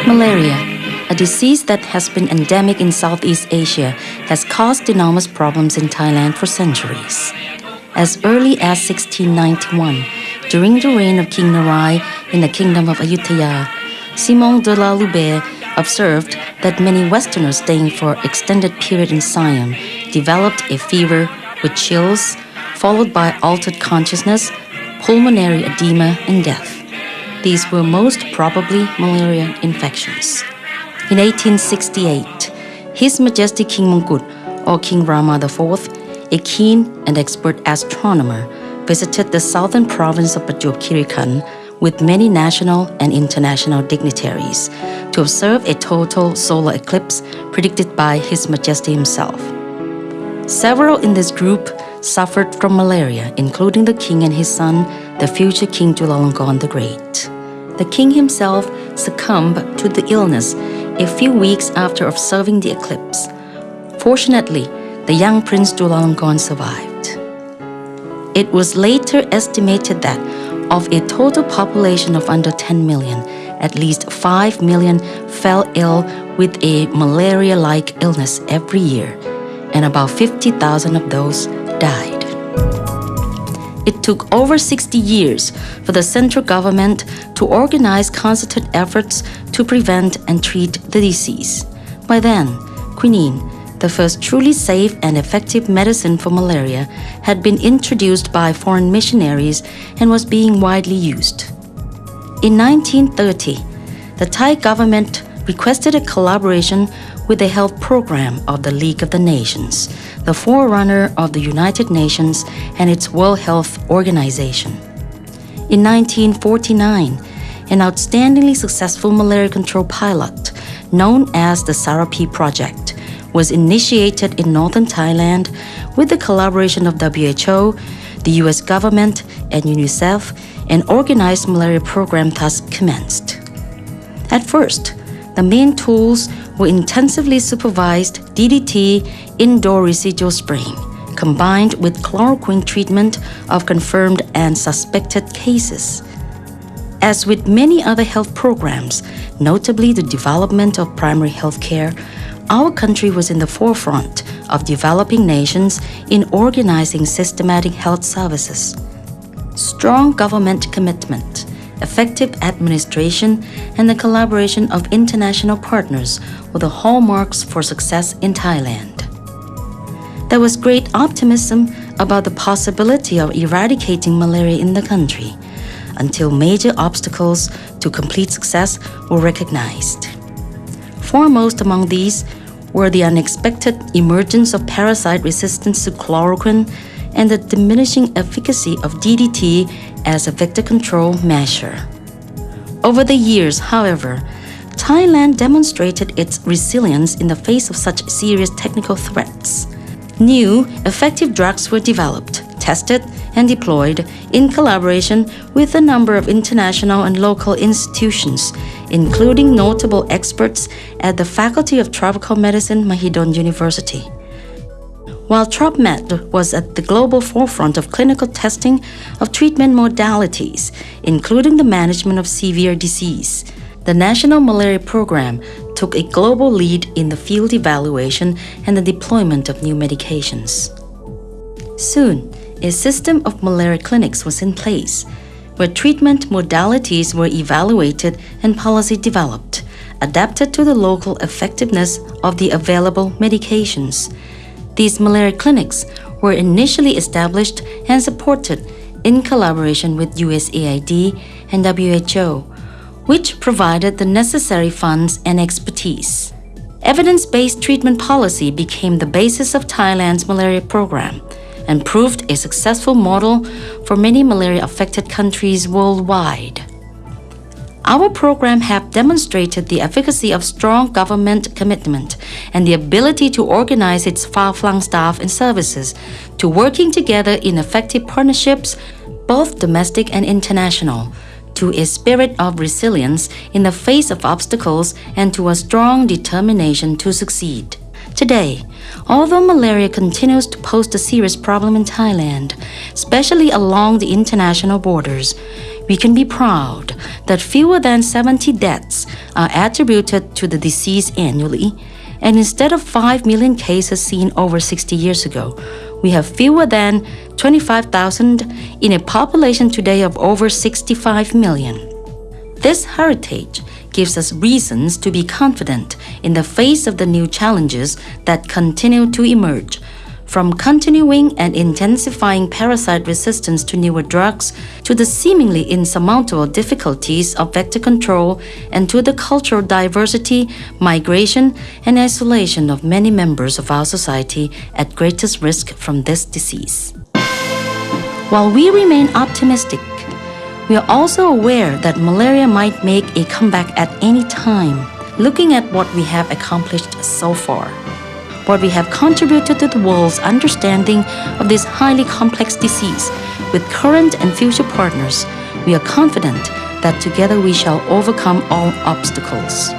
Malaria, a disease that has been endemic in Southeast Asia, has caused enormous problems in Thailand for centuries. As early as 1691, during the reign of King Narai in the Kingdom of Ayutthaya, Simon de la Loubet observed that many Westerners staying for extended period in Siam developed a fever with chills, followed by altered consciousness, pulmonary edema, and death. These were most probably malaria infections. In 1868, His Majesty King Mongkut, or King Rama IV, a keen and expert astronomer, visited the southern province of Prachuap Khiri Khan with many national and international dignitaries to observe a total solar eclipse predicted by His Majesty himself. Several in this group suffered from malaria, including the king and his son, the future King Chulalongkorn the Great. The king himself succumbed to the illness a few weeks after observing the eclipse. Fortunately, the young Prince Chulalongkorn survived. It was later estimated that of a total population of under 10 million, at least 5 million fell ill with a malaria-like illness every year, and about 50,000 of those died. It took over 60 years for the central government to organize concerted efforts to prevent and treat the disease. By then, quinine, the first truly safe and effective medicine for malaria, had been introduced by foreign missionaries and was being widely used. In 1930, the Thai government requested a collaboration with the health program of the League of the Nations, the forerunner of the United Nations and its World Health Organization. In 1949, an outstandingly successful malaria control pilot, known as the Sarapi Project, was initiated in northern Thailand with the collaboration of WHO, the US government, and UNICEF. An organized malaria program thus commenced. At first, the main tools were intensively supervised DDT indoor residual spraying, combined with chloroquine treatment of confirmed and suspected cases. As with many other health programs, notably the development of primary health care, our country was in the forefront of developing nations in organizing systematic health services. Strong government commitment, effective administration, and the collaboration of international partners were the hallmarks for success in Thailand. There was great optimism about the possibility of eradicating malaria in the country, until major obstacles to complete success were recognized. Foremost among these were the unexpected emergence of parasite resistance to chloroquine and the diminishing efficacy of DDT as a vector control measure. Over the years, however, Thailand demonstrated its resilience in the face of such serious technical threats. New, effective drugs were developed, tested, and deployed in collaboration with a number of international and local institutions, including notable experts at the Faculty of Tropical Medicine, Mahidol University. While TropMed was at the global forefront of clinical testing of treatment modalities, including the management of severe disease, the National Malaria Program took a global lead in the field evaluation and the deployment of new medications. Soon, a system of malaria clinics was in place, where treatment modalities were evaluated and policy developed, adapted to the local effectiveness of the available medications. These malaria clinics were initially established and supported in collaboration with USAID and WHO, which provided the necessary funds and expertise. Evidence-based treatment policy became the basis of Thailand's malaria program and proved a successful model for many malaria-affected countries worldwide. Our program have demonstrated the efficacy of strong government commitment and the ability to organize its far-flung staff and services to working together in effective partnerships, both domestic and international, to a spirit of resilience in the face of obstacles and to a strong determination to succeed. Today, although malaria continues to pose a serious problem in Thailand, especially along the international borders, we can be proud that fewer than 70 deaths are attributed to the disease annually, and instead of 5 million cases seen over 60 years ago, we have fewer than 25,000 in a population today of over 65 million. This heritage gives us reasons to be confident in the face of the new challenges that continue to emerge, from continuing and intensifying parasite resistance to newer drugs, to the seemingly insurmountable difficulties of vector control, and to the cultural diversity, migration, and isolation of many members of our society at greatest risk from this disease. While we remain optimistic, we are also aware that malaria might make a comeback at any time. Looking at what we have accomplished so far, what we have contributed to the world's understanding of this highly complex disease with current and future partners, we are confident that together we shall overcome all obstacles.